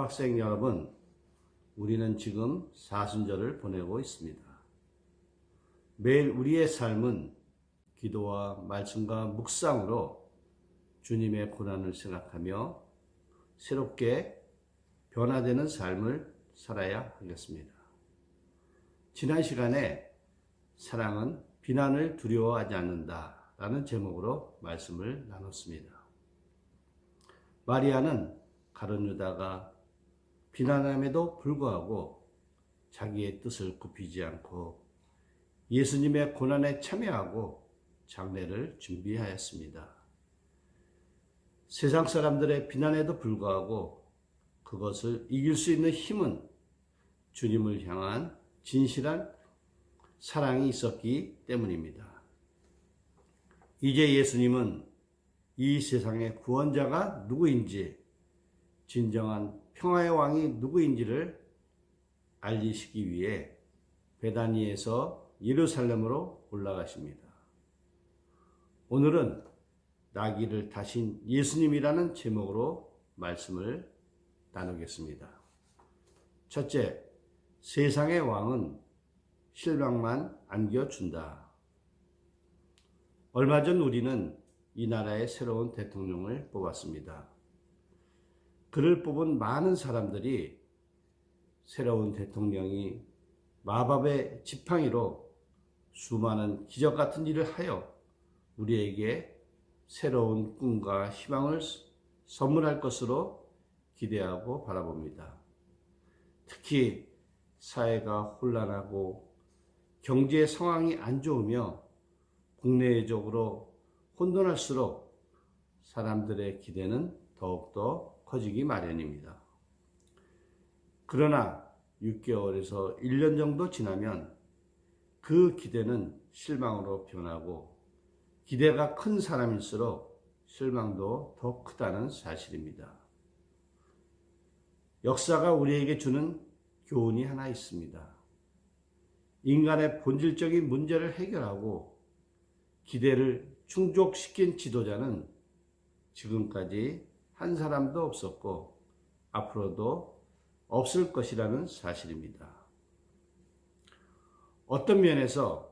성학생 여러분, 우리는 지금 사순절을 보내고 있습니다. 매일 우리의 삶은 기도와 말씀과 묵상으로 주님의 고난을 생각하며 새롭게 변화되는 삶을 살아야 하겠습니다. 지난 시간에 사랑은 비난을 두려워하지 않는다 라는 제목으로 말씀을 나눴습니다. 마리아는 가룟 유다가 비난함에도 불구하고 자기의 뜻을 굽히지 않고 예수님의 고난에 참여하고 장례를 준비하였습니다. 세상 사람들의 비난에도 불구하고 그것을 이길 수 있는 힘은 주님을 향한 진실한 사랑이 있었기 때문입니다. 이제 예수님은 이 세상의 구원자가 누구인지, 진정한 평화의 왕이 누구인지를 알리시기 위해 베다니에서 예루살렘으로 올라가십니다. 오늘은 나귀를 타신 예수님이라는 제목으로 말씀을 나누겠습니다. 첫째, 세상의 왕은 실망만 안겨준다. 얼마 전 우리는 이 나라의 새로운 대통령을 뽑았습니다. 그를 뽑은 많은 사람들이 새로운 대통령이 마법의 지팡이로 수많은 기적 같은 일을 하여 우리에게 새로운 꿈과 희망을 선물할 것으로 기대하고 바라봅니다. 특히 사회가 혼란하고 경제 상황이 안 좋으며 국내적으로 혼돈할수록 사람들의 기대는 더욱더 커지기 마련입니다. 그러나 6개월에서 1년 정도 지나면 그 기대는 실망으로 변하고 기대가 큰 사람일수록 실망도 더 크다는 사실입니다. 역사가 우리에게 주는 교훈이 하나 있습니다. 인간의 본질적인 문제를 해결하고 기대를 충족시킨 지도자는 지금까지 한 사람도 없었고 앞으로도 없을 것이라는 사실입니다. 어떤 면에서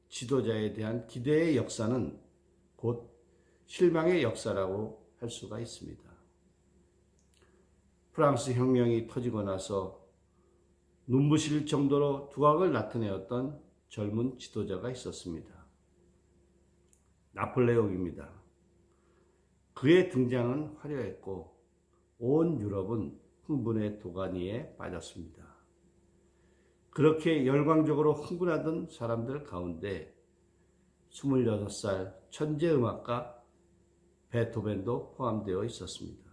지도자에 대한 기대의 역사는 곧 실망의 역사라고 할 수가 있습니다. 프랑스 혁명이 터지고 나서 눈부실 정도로 두각을 나타내었던 젊은 지도자가 있었습니다. 나폴레옹입니다. 그의 등장은 화려했고 온 유럽은 흥분의 도가니에 빠졌습니다. 그렇게 열광적으로 흥분하던 사람들 가운데 26살 천재 음악가 베토벤도 포함되어 있었습니다.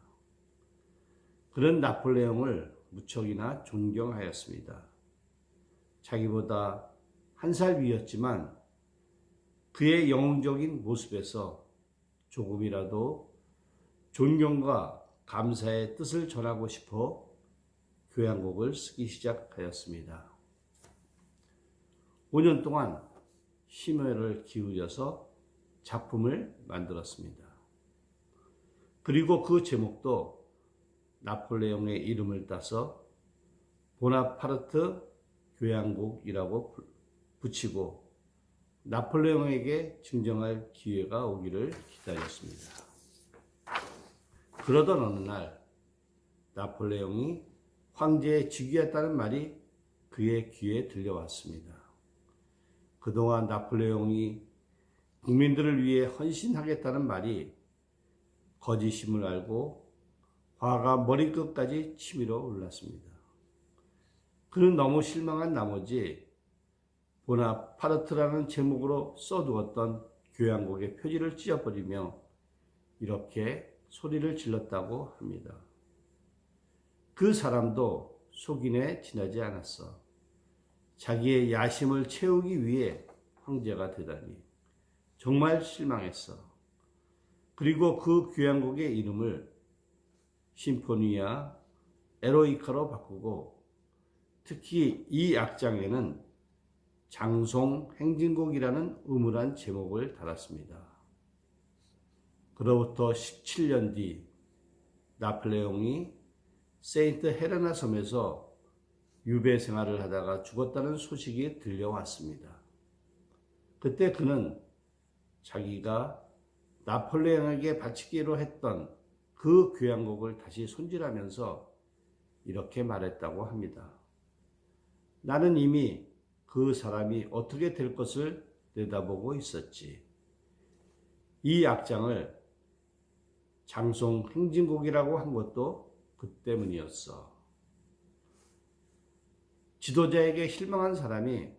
그는 나폴레옹을 무척이나 존경하였습니다. 자기보다 한 살 위였지만 그의 영웅적인 모습에서 조금이라도 존경과 감사의 뜻을 전하고 싶어 교향곡을 쓰기 시작하였습니다. 5년 동안 심혈을 기울여서 작품을 만들었습니다. 그리고 그 제목도 나폴레옹의 이름을 따서 보나파르트 교향곡이라고 붙이고 나폴레옹에게 증정할 기회가 오기를 기다렸습니다. 그러던 어느 날 나폴레옹이 황제의 즉위했다는 말이 그의 귀에 들려왔습니다. 그동안 나폴레옹이 국민들을 위해 헌신하겠다는 말이 거짓임을 알고 화가 머리끝까지 치밀어 올랐습니다. 그는 너무 실망한 나머지 보나파르트라는 제목으로 써두었던 교향곡의 표지를 찢어버리며 이렇게 소리를 질렀다고 합니다. 그 사람도 속인에 지나지 않았어. 자기의 야심을 채우기 위해 황제가 되다니 정말 실망했어. 그리고 그 교향곡의 이름을 심포니아 에로이카로 바꾸고 특히 이 악장에는 장송 행진곡이라는 음울한 제목을 달았습니다. 그로부터 17년 뒤 나폴레옹이 세인트 헬레나 섬에서 유배 생활을 하다가 죽었다는 소식이 들려왔습니다. 그때 그는 자기가 나폴레옹에게 바치기로 했던 그 교향곡을 다시 손질하면서 이렇게 말했다고 합니다. 나는 이미 그 사람이 어떻게 될 것을 내다보고 있었지. 이 악장을 장송 행진곡이라고 한 것도 그 때문이었어. 지도자에게 실망한 사람이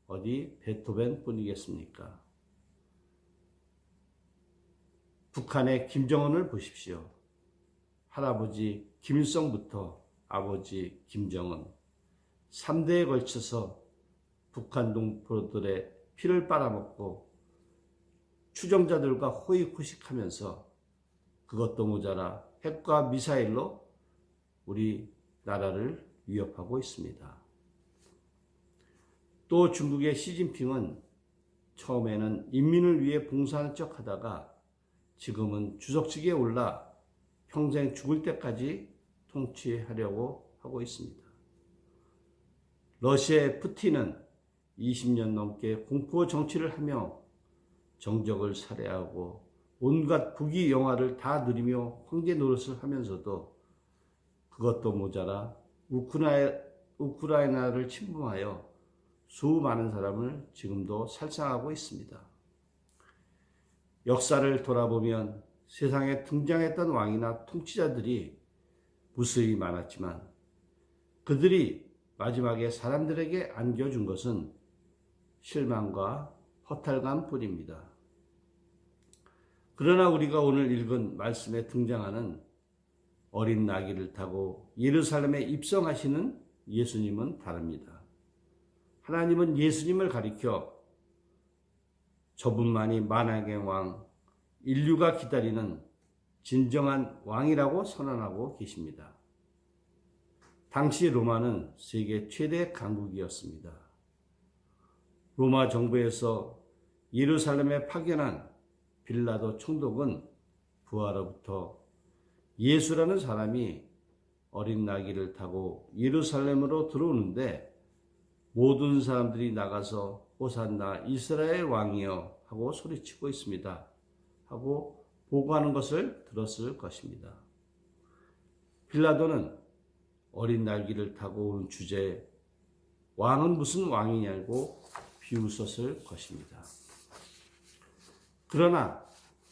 어디 베토벤 뿐이겠습니까? 북한의 김정은을 보십시오. 할아버지 김일성부터 아버지 김정은 3대에 걸쳐서 북한 동포들의 피를 빨아먹고 추종자들과 호의호식하면서 그것도 모자라 핵과 미사일로 우리 나라를 위협하고 있습니다. 또 중국의 시진핑은 처음에는 인민을 위해 봉사하는 척 하다가 지금은 주석직에 올라 평생 죽을 때까지 통치하려고 하고 있습니다. 러시아의 푸틴은 20년 넘게 공포 정치를 하며 정적을 살해하고 온갖 부귀 영화를 다 누리며 황제 노릇을 하면서도 그것도 모자라 우크라이나를 침범하여 수많은 사람을 지금도 살상하고 있습니다. 역사를 돌아보면 세상에 등장했던 왕이나 통치자들이 무수히 많았지만 그들이 마지막에 사람들에게 안겨준 것은 실망과 허탈감 뿐입니다. 그러나 우리가 오늘 읽은 말씀에 등장하는 어린 나귀를 타고 예루살렘에 입성하시는 예수님은 다릅니다. 하나님은 예수님을 가리켜 저분만이 만왕의 왕, 인류가 기다리는 진정한 왕이라고 선언하고 계십니다. 당시 로마는 세계 최대 강국이었습니다. 로마 정부에서 예루살렘에 파견한 빌라도 총독은 부하로부터 예수라는 사람이 어린 나귀를 타고 예루살렘으로 들어오는데 모든 사람들이 나가서 호산나 이스라엘 왕이여 하고 소리치고 있습니다. 하고 보고하는 것을 들었을 것입니다. 빌라도는 어린 나귀를 타고 온 주제에 왕은 무슨 왕이냐고 비웃었을 것입니다. 그러나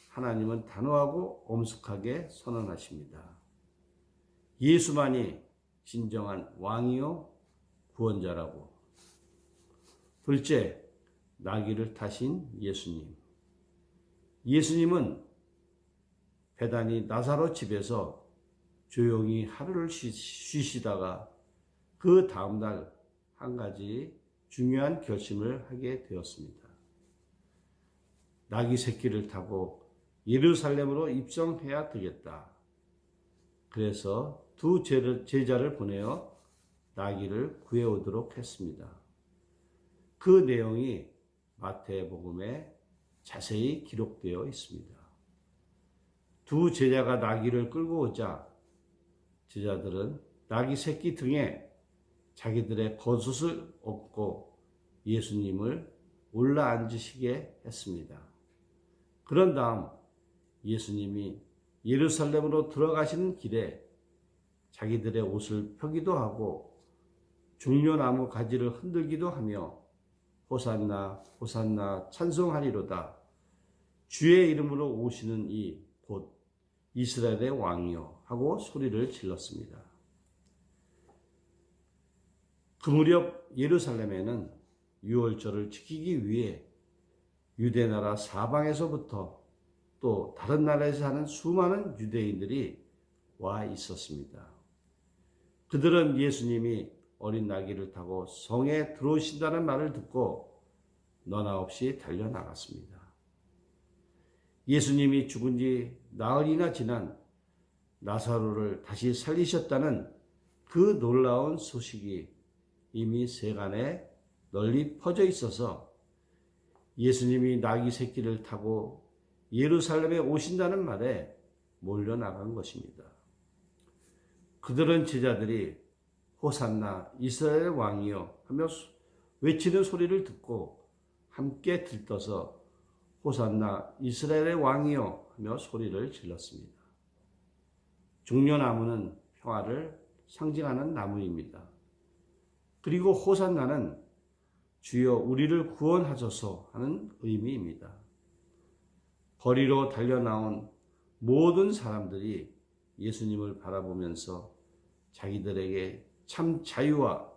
하나님은 단호하고 엄숙하게 선언하십니다. 예수만이 진정한 왕이요 구원자라고. 둘째, 나귀를 타신 예수님. 예수님은 베다니 나사로 집에서 조용히 하루를 쉬시다가 그 다음날 한 가지 중요한 결심을 하게 되었습니다. 나귀 새끼를 타고 예루살렘으로 입성해야 되겠다. 그래서 두 제자를 보내어 나귀를 구해오도록 했습니다. 그 내용이 마태복음에 자세히 기록되어 있습니다. 두 제자가 나귀를 끌고 오자 제자들은 나귀 새끼 등에 자기들의 겉옷을 엎고 예수님을 올라앉으시게 했습니다. 그런 다음 예수님이 예루살렘으로 들어가시는 길에 자기들의 옷을 펴기도 하고 종려나무 가지를 흔들기도 하며 호산나 호산나 찬송하리로다. 주의 이름으로 오시는 이 곧 이스라엘의 왕이요 하고 소리를 질렀습니다. 그 무렵 예루살렘에는 유월절을 지키기 위해 유대나라 사방에서부터 또 다른 나라에서 사는 수많은 유대인들이 와 있었습니다. 그들은 예수님이 어린 나귀를 타고 성에 들어오신다는 말을 듣고 너나 없이 달려나갔습니다. 예수님이 죽은 지 나흘이나 지난 나사로를 다시 살리셨다는 그 놀라운 소식이 이미 세간에 널리 퍼져 있어서 예수님이 나귀 새끼를 타고 예루살렘에 오신다는 말에 몰려나간 것입니다. 그들은 제자들이 호산나 이스라엘의 왕이여 하며 외치는 소리를 듣고 함께 들떠서 호산나 이스라엘의 왕이여 하며 소리를 질렀습니다. 종려나무는 평화를 상징하는 나무입니다. 그리고 호산나는 주여 우리를 구원하소서 하는 의미입니다. 거리로 달려나온 모든 사람들이 예수님을 바라보면서 자기들에게 참 자유와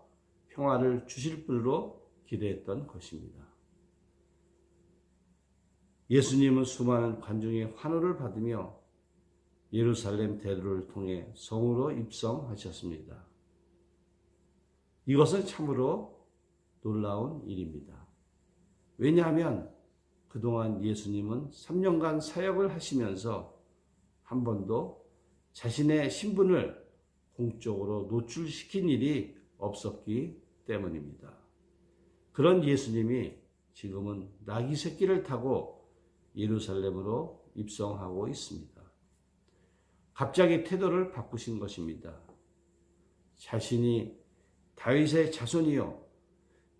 평화를 주실 분으로 기대했던 것입니다. 예수님은 수많은 관중의 환호를 받으며 예루살렘 대로를 통해 성으로 입성하셨습니다. 이것은 참으로 놀라운 일입니다. 왜냐하면 그동안 예수님은 3년간 사역을 하시면서 한 번도 자신의 신분을 공적으로 노출시킨 일이 없었기 때문입니다. 그런 예수님이 지금은 나귀 새끼를 타고 예루살렘으로 입성하고 있습니다. 갑자기 태도를 바꾸신 것입니다. 자신이 다윗의 자손이요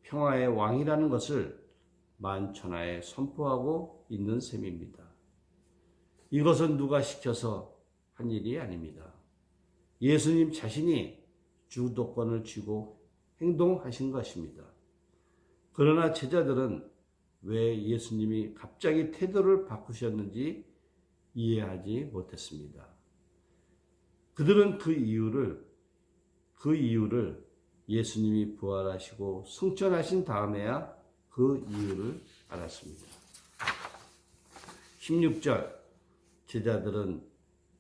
평화의 왕이라는 것을 만천하에 선포하고 있는 셈입니다. 이것은 누가 시켜서 한 일이 아닙니다. 예수님 자신이 주도권을 쥐고 행동하신 것입니다. 그러나 제자들은 왜 예수님이 갑자기 태도를 바꾸셨는지 이해하지 못했습니다. 그들은 그 이유를 예수님이 부활하시고 승천하신 다음에야 그 이유를 알았습니다. 16절 제자들은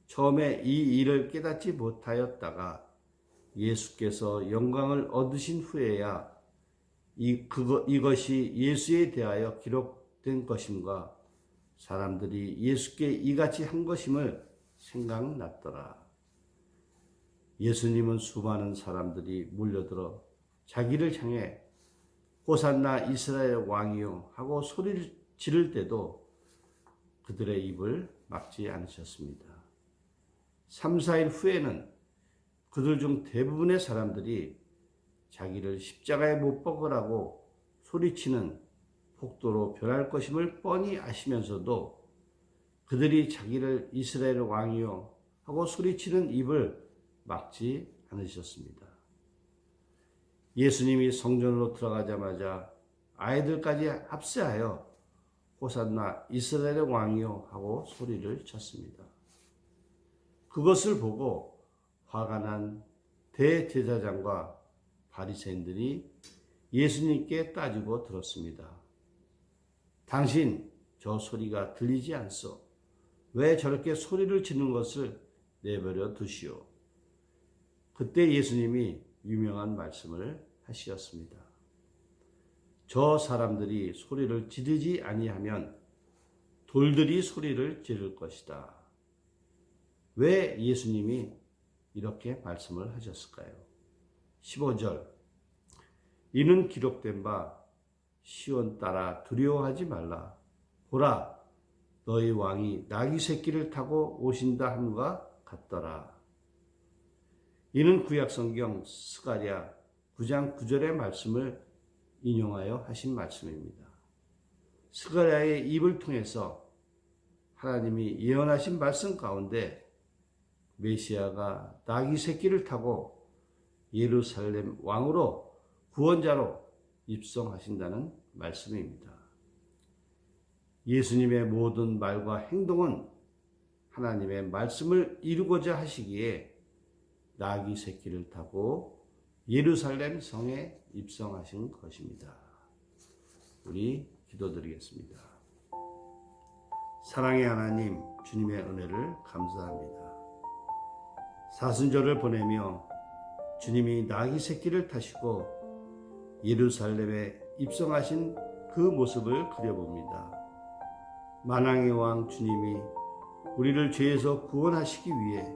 처음에 이 일을 깨닫지 못하였다가 예수께서 영광을 얻으신 후에야 이것이 예수에 대하여 기록된 것임과 사람들이 예수께 이같이 한 것임을 생각났더라. 예수님은 수많은 사람들이 몰려들어 자기를 향해 호산나 이스라엘 왕이요 하고 소리를 지를 때도 그들의 입을 막지 않으셨습니다. 3, 4일 후에는 그들 중 대부분의 사람들이 자기를 십자가에 못 박으라고 소리치는 폭도로 변할 것임을 뻔히 아시면서도 그들이 자기를 이스라엘 왕이요 하고 소리치는 입을 막지 않으셨습니다. 예수님이 성전으로 들어가자마자 아이들까지 합세하여 호산나 이스라엘의 왕이요 하고 소리를 쳤습니다. 그것을 보고 화가 난 대제사장과 바리새인들이 예수님께 따지고 들었습니다. 당신 저 소리가 들리지 않소? 왜 저렇게 소리를 지는 것을 내버려 두시오? 그때 예수님이 유명한 말씀을 하시었습니다. 저 사람들이 소리를 지르지 아니하면 돌들이 소리를 지를 것이다. 왜 예수님이 이렇게 말씀을 하셨을까요? 15절 이는 기록된 바 시온 따라 두려워하지 말라. 보라 너희 왕이 나귀 새끼를 타고 오신다 함과 같더라. 이는 구약성경 스가랴 9장 9절의 말씀을 인용하여 하신 말씀입니다. 스가랴의 입을 통해서 하나님이 예언하신 말씀 가운데 메시아가 나귀 새끼를 타고 예루살렘 왕으로 구원자로 입성하신다는 말씀입니다. 예수님의 모든 말과 행동은 하나님의 말씀을 이루고자 하시기에 나귀 새끼를 타고 예루살렘 성에 입성하신 것입니다. 우리 기도드리겠습니다. 사랑의 하나님, 주님의 은혜를 감사합니다. 사순절을 보내며 주님이 나귀 새끼를 타시고 예루살렘에 입성하신 그 모습을 그려봅니다. 만왕의 왕 주님이 우리를 죄에서 구원하시기 위해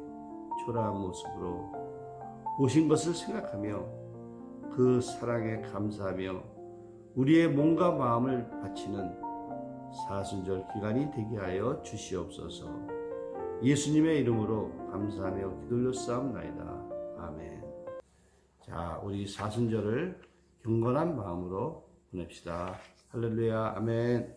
초라한 모습으로 오신 것을 생각하며 그 사랑에 감사하며 우리의 몸과 마음을 바치는 사순절 기간이 되게 하여 주시옵소서. 예수님의 이름으로 감사하며 기도 올렸사옵나이다. 아멘. 자, 우리 사순절을 경건한 마음으로 보냅시다. 할렐루야. 아멘.